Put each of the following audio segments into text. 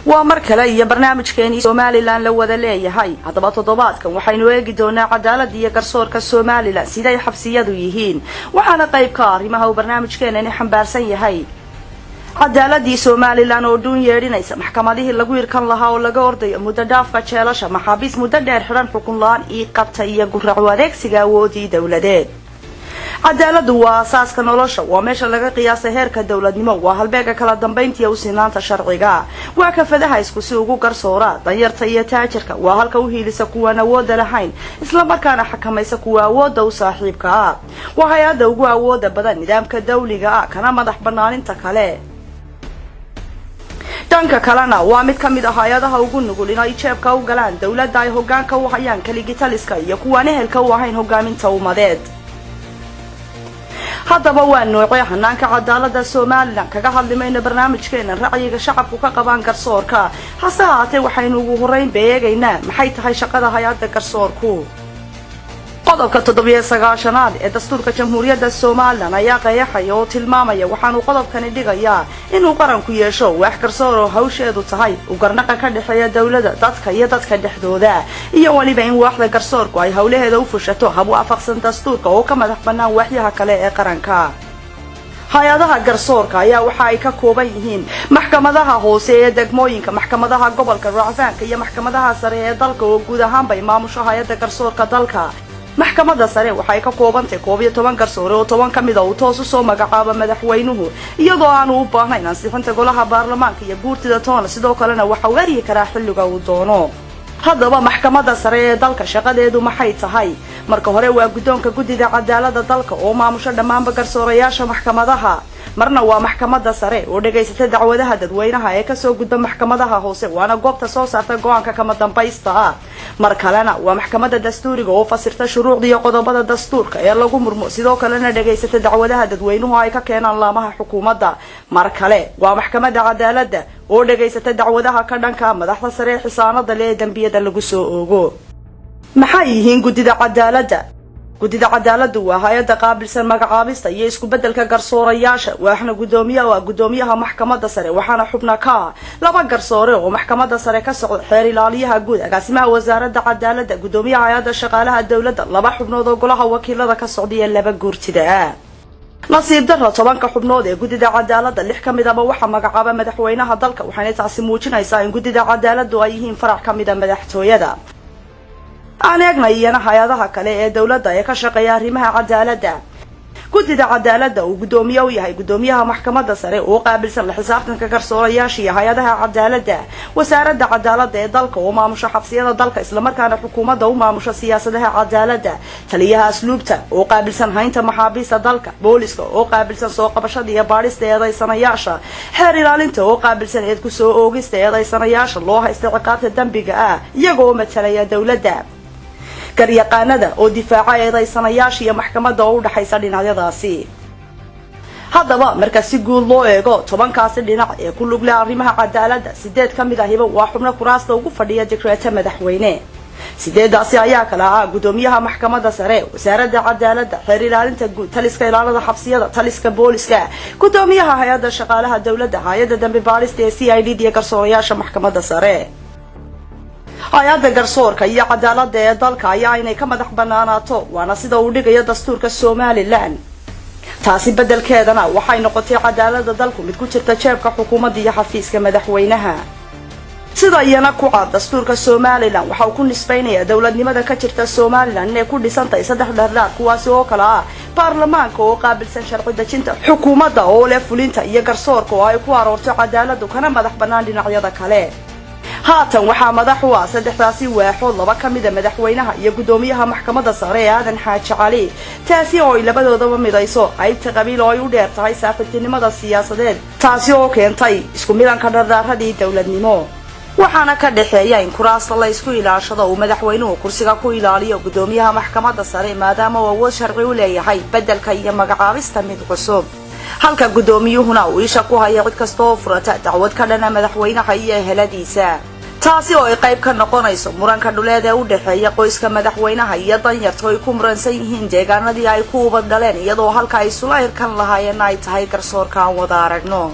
ومركله iyo barnaamijkeeni Somaliland la wada leeyahay hadaba toddobaadkan waxaynu eegi doonaa cadaalad iyo garsoorka Somaliland siday xabsiyadu yihiin waxaana qayb ka arrimaha uu barnaamijkeeni xambaarsan yahay cadaaladii Somaliland oo duun yeedinaysa maxkamadihii lagu irkan lahaa oo laga orday muddo dhaafka jeelasha maxaabiis muddo dheer xiran xukun la'aan iyo qabta iyo gurrac wareegsiga awoodii dawladeed cadaaladu waa asaaska nolosha waa meesha laga qiyaasay heerka dawladnimo waa halbeega kala dambeyntii u sinaanta sharciga waa kafadaha isku si ugu garsoora danyarta iyo taajirka waa halka u hiilisa kuwa awood lahayn isla markaana xakamaysa kuwa awood u saaxiibka ah waa hay'adda ugu awood badan nidaamka dawliga ah kana madax banaaninta kale danka kalena waa mid kamid ah hay'adaha ugu nugul inay jeebka u galaan dawladda ay hoggaanka u hayaan kaligitaliska iyo kuwa ehelka u ahayn hoggaaminta ummadeed haddaba waa noocee hanaanka cadaaladda Somaliland kaga hadlimayna barnaamijkeena ra'yiga shacabku ka qabaan garsoorka hase ahaatee waxaynu ugu horeyn beegaynaa maxay tahay shaqada hay'adda garsoorku qodobka 79 ee dastuurka jamhuuriyadda Somaliland ayaa qeexaya oo tilmaamaya waxaanu qodobkani dhigayaa inuu qaranku yeesho wax garsoor oo hawsheedu tahay u garnaqa ka dhaxeeya dawladda dadka iyo dadka dhexdooda iyo waliba in waaxda garsoorku ay hawlaheeda u fushato hab waafaqsan dastuurka oo ka madax bannaan waaxyaha kale ee qaranka hay'adaha garsoorka ayaa waxa ay ka kooban yihiin maxkamadaha hoose ee degmooyinka maxkamadaha gobolka racfaanka iyo maxkamadaha sare ee dalka oo guud ahaanba maamusha hay'adda garsoorka dalka maxkamadda sare waxay ka koobantay 12 garsoore oo 10 kamid ah uu toos u soo magacaabo madaxweynuhu iyadoo aanu u baahnayn ansixinta golaha baarlamaanka iyo guurtida toona sidoo kalena waxa uu eeri karaa xilliga uu doono haddaba maxkamadda sare ee dalka shaqadeedu maxay tahay marka hore waa guddoonka guddiga cadaaladda dalka oo maamusha dhammaan garsoorayaasha maxkamadaha marna waa maxkamadda sare oo dhageysata dacwadaha dadweynaha ee ka soo gudba maxkamadaha hoose waana goobta soo saarta go'aanka kama dambaysta ah mar kalena waa maxkamadda dastuuriga oo fasirta shuruucda iyo qodobada dastuurka ee lagu murmo sidoo kalena dhageysata dacwadaha dadweynuhu ay ka keenaan laamaha xukuumadda mar kale waa maxkamadda cadaaladda oo dhageysata dacwadaha ka dhanka madaxda sare xisaanada leh dambiyada lagu soo oogo maxay yihiin guddida cadaaladda guddida cadaaladdu waa hay'adda qaabilsan magacaabista iyo isku beddelka garsoorayaasha waxna gudoomiyaha maxkamadda sare waxaana xubna ka laba garsoore oo maxkamadda sare ka socda xeer ilaaliyaha guud agaasimaha wasaaradda cadaaladda gudoomiyaha hay'adda shaqaalaha dawladda laba xubnood oo golaha wakiilada ka socda laba guurtida nasiib darro 10 xubnood ee guddida cadaaladda 6 kamid ah waxa magacaaba madaxweynaha dalka waxaana taasi muujinaysaa in guddida cadaaladdu ay yihiin farac kamid ah madaxtooyada أنا hay'adaha kale ee dawladda ee ka shaqeeya arrimaha cadaaladda guddida cadaaladda uu gudoomiye u yahay gudoomiyaha maxkamadda sare oo qaabilsan la xisaabtanka garsoorayaasha iyo hay'adaha cadaaladda wasaaradda cadaaladda ee dalka oo maamusha xabsiyada dalka isla markaana xukuumadda u maamusha siyaasadaha cadaaladda taliyaha asluubta oo qaabilsan haynta maxaabiista dalka booliska oo qaabilsan soo qabashada iyo baadhista eedaysanayaasha xeer ilaalinta oo qaabilsan eed ku soo oogista eedaysanayaasha loo haysto ciqaabta dambiga ah iyagoo matalaya dawladda garyaqaanada oo difaaca eedaysanayaasha iyo maxkamadda oo u dhaxaysa dhinacyadaasi haddaba marka si guud loo eego 10kaasi dhinac ee ku lug leh arrimaha cadaaladda 8 kamid ah waa xubno kuraasta ugu fadhiya dekreeta madaxweyne 8daasi ayaa kala ah gudoomiyaha maxkamadda sare wasaaradda cadaaladda xeer ilaalinta guud taliska ilaalada xabsiyada taliska booliska gudoomiyaha hay'adda shaqaalaha dawladda hay'adda dambi baarista ee CID iyo garsoorayaasha maxkamadda sare hay'adda garsoorka iyo cadaaladda ee dalka ayaa inay ka madax banaanaato waana sida uu dhigayo dastuurka Somaliland taasi bedelkeedana waxay noqotay cadaaladda dalku mid ku jirta jeebka xukuumadda iyo xafiiska madaxweynaha sida iyana ku cad dastuurka Somaliland waxa uu ku nisbaynayaa dawladnimada ka jirta Somaliland inay ku dhisantay 3 dhardhaar kuwaas oo kala ah baarlamaanka oo qaabilsan sharci dejinta xukuumadda oo leh fulinta iyo garsoorka oo ay ku aroorto cadaaladdu kana madax bannaan dhinacyada kale haatan waxa madax u ah 3daasi waaxood laba kamid ah madaxweynaha iyo gudoomiyaha maxkamadda sare aadan xaaji cali taasi oo ay labadoodaba midayso qaybta qabiil oo ay u dheer tahay saaxiibtinimada siyaasadeed taasi oo keentay isku milanka dhardhaaradii dawladnimo waxaana ka dhaxeeya in kuraasta la isku ilaashado uu madaxweynuhu kursiga ku ilaaliyo gudoomiyaha maxkamadda sare maadaama uu awood sharci u leeyahay beddelka iyo magacaabista mid cusub halka gudoomiyuhuna uu isha ku hayo cid kasta oo furata dacwad ka dhana madaxweynaha iyo eheladiisa taasi oo ay qayb ka noqonayso muranka dhuleed ee u dhaxeeya qoyska madaxweynaha iyo danyarta oo ay ku muransan yihiin deegaanadii ay ku ubad dhaleen iyadoo halka ay sulayrkan lahaayeen ay tahay garsoorka aan wada aragno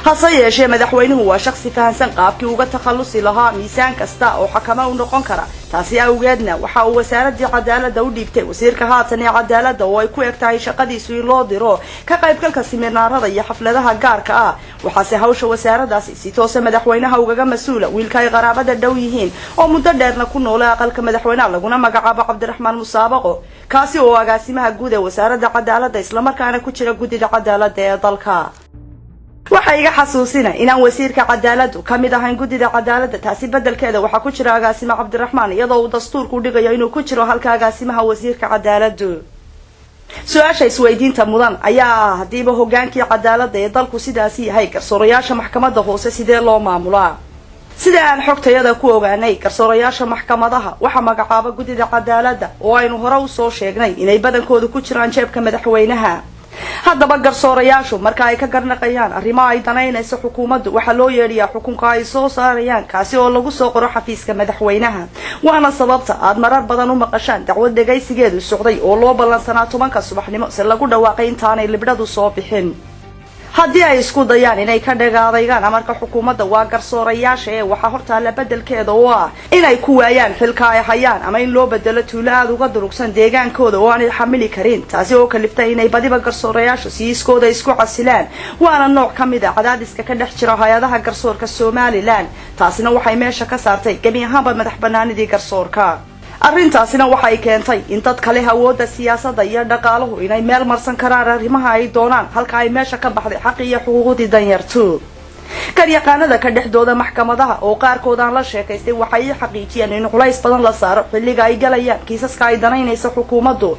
hase yeeshee madaxweynuhu waa shakhsi fahansan qaabkii uga takhalusi lahaa miisaan kasta oo xakama u noqon kara taasi awgeedna waxa uu wasaaradda cadaaladda u dhiibtay wasiirka haatan ee cadaaladda oo ay ku eg tahay shaqadiisu in loo diro ka qaybgalka siminaarada iyo xafladaha gaarka ah waxaase hawsha wasaaraddaasi si toos ah madaxweynaha ugaga mas'uula wiilka ay qaraabada dhow yihiin oo muddo dheerna ku noolaa aqalka madaxweynaha laguna magacaabo Cabdiraxmaan Musaabaqo kaasi oo agaasimaha guud ee wasaaradda cadaaladda isla markaana ku jira guddiga cadaaladda ee dalka waxa iga xasuusina inaan wasiirka cadaaladdu kamid ahayn guddiga cadaaladda taasi bedelkeeda waxa ku jira agaasima Cabdiraxmaan iyadoo uu dastuurku dhigayo inuu ku jiro halka agaasimaha wasiirka cadaaladdu su'aasha isweydiinta mudan ayaa hadiiba hogaankii cadaaladda ee dalku sidaas yahay garsoorayaasha maxkamadda hoose sidee loo maamulaa sida aan xogtayada ku ogaanay garsoorayaasha maxkamadaha waxa magacaaba guddiga cadaaladda oo aynu hore u soo sheegnay inay badankoodu ku jiraan jeebka madaxweynaha haddaba garsoorayaashu marka ay ka garnaqayaan arrimaha ay danaynayso xukuumaddu waxa loo yeedhiyaa xukunka ay soo saarayaan kaasi oo lagu soo qoro xafiiska madaxweynaha waana sababta aad marar badan u maqashaan dacwad dhagaysigeedu socday oo loo ballansanaa 10 subaxnimo si lagu dhawaaqay intaanay libdhadu soo bixin haddii ay isku dayaan inay ka dhagaadaygaan amarka xukuumadda waa garsoorayaasha ee waxa hortaala bedelkeeda oo ah inay ku waayaan xilka ay hayaan ama in loo bedelo tuulo aad uga durugsan deegaankooda oo aanay xamili karin taasi oo kaliftay inay badiba garsoorayaashu siiskooda isku casilaan waana nooc ka mid ah cadaadiska ka dhex jira hay'adaha garsoorka Somaliland taasina waxay meesha ka saartay gabi ahaanba madax banaanidii garsoorka arrintaasina waxay keentay in dad kale awoodda siyaasadda iyo dhaqaaluhu inay meel marsan karaan arrimaha ay doonaan halka ay meesha ka baxday xaq iyo xuquuqdii danyartu garyaqaanada ka dhexdooda maxkamadaha oo qaarkood aan la sheekaystay waxay xaqiijiyeen in culays badan la saaro xilliga ay galayaan kiisaska ay danaynayso xukuumaddu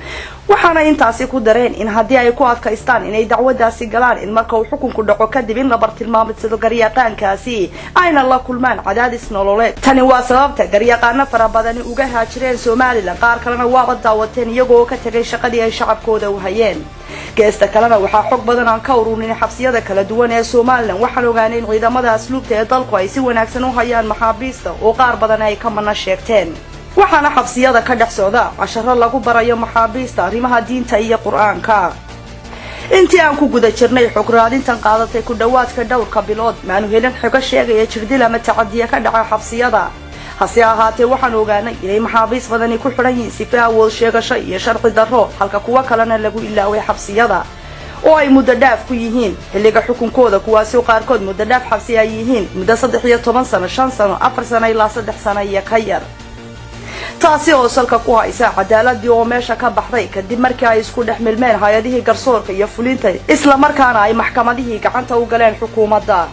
waxaana intaasi ku dareen in haddii ay ku adkaystaan inay dacwadaasi galaan in marka uu xukunku dhaco kadib in la bartilmaamadsado garyaqaankaasi ayna la kulmaan cadaadis nololeed tani waa sababta garyaqaano fara badani uga haajireen Somaliland qaar kalena waaba daawateen iyagoo ka tagay shaqadii ay shacabkooda u hayeen geesta kalena waxaa xog badan aan ka ururinay xabsiyada kala duwan ee Somaliland waxaan ogaanay in ciidamada asluubta ee dalku ay si wanaagsan u hayaan maxaabiista oo qaar badan ay ka mana sheegteen waxaana xabsiyada ka dhex socda casharo lagu barayo maxaabiista arrimaha diinta iyo quraanka intii aan ku guda jirnay xog raadintan qaadatay ku dhawaadka dhowrka bilood maanu helin xogo sheegaya jirdil ama tacadiye ka dhaca xabsiyada hase ahaatee waxaan ogaanay inay maxaabiis badani ku xiran yihiin sifa awood sheegasho iyo sharci darro halka kuwa kalena lagu ilaaway xabsiyada oo ay muddo dhaaf ku yihiin xilliga xukunkooda kuwaasoo qaarkood muddo dhaaf xabsi ay yihiin muddo 13 sano 5 sano 4 sano ilaa 3 sano iyo ka yar taasi oo salka ku haysa cadaaladii oo meesha ka baxday kadib markii ay isku dhex milmeen hay'adihii garsoorka iyo fulinta isla markaana ay maxkamadihii gacanta u galeen xukuumadda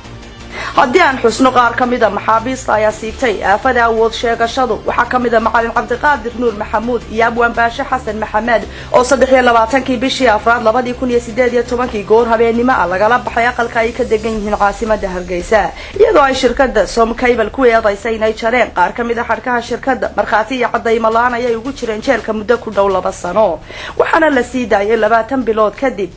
haddii aan xusno qaar ka mid ah maxaabiista ayaa siibtay aafada awood sheegashadu waxaa ka mid ah macalin Cabdiqaadir Nuur Maxamuud iyo Abwaan Baashe Xasan Maxamed oo 23 bishii Afraad 2018 goor habeenimo ah lagala baxay aqalka ay ka degan yihiin caasimadda Hargeysa iyadoo ay shirkadda Somcable ku eedaysay inay jareen qaar ka mid ah xarkaha shirkadda markhaati iyo cadaymo la'aan ay ugu jireen jeelka muddo ku dhow 2 sano waxaana la sii daayay 20 bilood kadib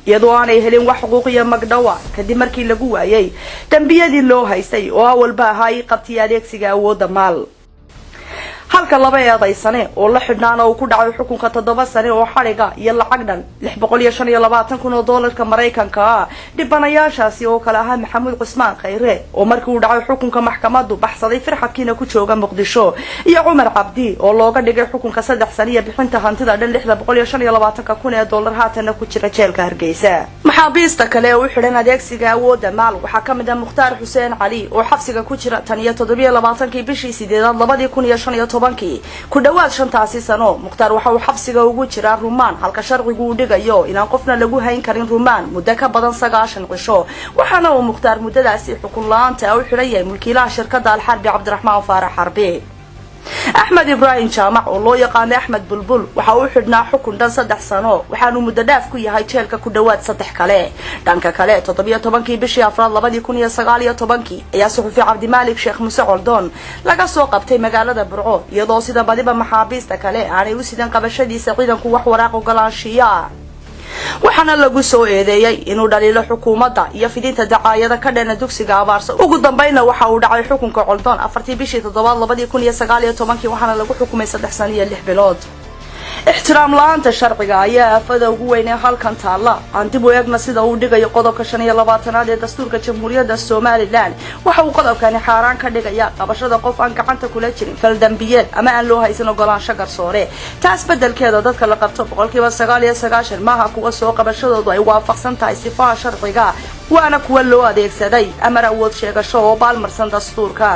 iyadoo aanay helin wax xuquuq iyo magdhawa kadib markii lagu waayay dambiyadii loo haystay oo awalba ahaa qabti adeegsiga awoodda maal halka laba eedaysane oo la xidhnaan oo ku dhacay xukunka 7 sano oo xariga iyo lacag dhan $625,000 Mareykanka ah dhibanayaashaasi oo kala ahaa Maxamuud Cusmaan Khayre oo markii uu dhacay xukunka maxkamaddu baxsaday firxadkiina ku jooga Muqdisho iyo Cumar Cabdi oo looga dhigay xukunka 3 sano iyo bixinta hantida dhan $625,000 haatan ku jira jeelka Hargeysa maxaabiista kale oo xidhan adeegsiga awoodda maal waxaa ka mid ah Mukhtaar Xuseen Cali oo xabsiga ku jira 27 bishii 8 2015 ku dhawaad 5 sano Mukhtaar waxa uu xabsiga ugu jiraa rumaan halka sharcigu uu dhigayo inaan qofna lagu hayn karin rumaan muddo ka badan 9 cisho waxaana uu Mukhtaar muddadaasi xukun la'aanta u xiran yahay mulkiilaha shirkadda Al-Harbi Cabdiraxmaan Faarax Harbi أحمد إبراهيم جامع والله يقان أحمد بلبل وحاول حدنا حكم دان صدح سنة وحانو مدداف كوي هاي تشيلك كدوات صدح كله دانك كله تطبيع طبنكي بشي أفراد لبدي يكون يسقالية طبنكي يا صحفي عبد مالك شيخ موسى عردون لقى سوق بتي مقالة برعو يضوصي دا بديبا محابيس تكله يعني وسيدان قبشدي سقيدا كوح وراق وقلان شيا waxaana lagu soo eedeeyay inuu dhaliilo xukuumadda iyo fidinta dacaayada ka dhan dugsiga abaarso ugu dambeeyna waxa uu dhacay xukunka Coldoon 4 bishii 7 2019 waxaana lagu xukumay 3 sano iyo 6 bilood ixtiraam la'aanta sharciga ayaa aafada ugu weyn ee halkan taala aan dib u eegna sida uu dhigayo qodobka 25 ee dastuurka jamhuuriyadda Soomaaliland waxa uu qodobkani xaaraan ka dhigaya qabashada qof aan gacanta kula jirin fal dambiyeed ama aan loo haysan ogolaansho garsoore taas bedelkeeda dadka la qabto 99% maaha kuwa soo qabashadoodu ay waafaqsan tahay sifaha sharciga waana kuwa loo adeegsaday amar awood sheegasho oo baalmarsan dastuurka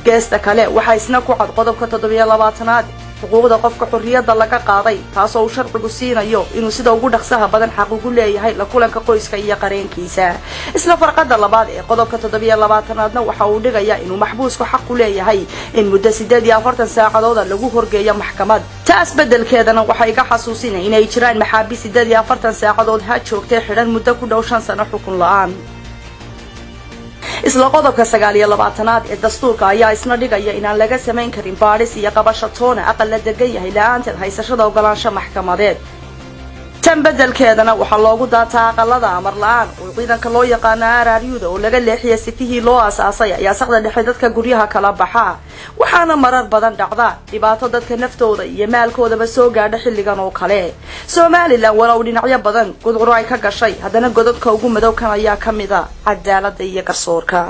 geesta kale waxa isna ku cad qodobka 27 xuquuqda qofka xorriyadda laga qaaday taasoo uu sharcigu siinayo inuu sida ugu dhaqsaha badan xaq ugu leeyahay la kulanka qoyska iyo qareenkiisa isla farqada labaad ee qodobka 27aadna waxa uu dhigayaa inuu maxbuusku xaq u leeyahay in muddo 48 saacadood lagu horgeeyo maxkamad taas bedelkeedana waxay ka xasuusinayaan inay jiraan maxaabiis 48 saacadood ha joogtay xidhan muddo ku dhow 5 sano xukun la'aan isla qodobka 29aad ee dastuurka ayaa isna dhigaya inaan laga samayn karin baadhis iyo qabasho toona aqal la degan yahay la'aanteed haysashada ogolaansho maxkamadeed tan bedelkeedana waxaa loogu daataa aqalada amar la'aan oo ciidanka loo yaqaano RRU-da oo laga leexiyay sifihii loo aasaasay ayaa saqda dhexe dadka guryaha kala baxa waxaana marar badan dhacda dhibaato dadka naftooda iyo maalkoodaba soo gaadha xilligan oo kale Soomaaliland walaw dhinacyo badan gudcur ay ka gashay haddana godadka ugu madowkan ayaa kamida cadaaladda iyo garsoorka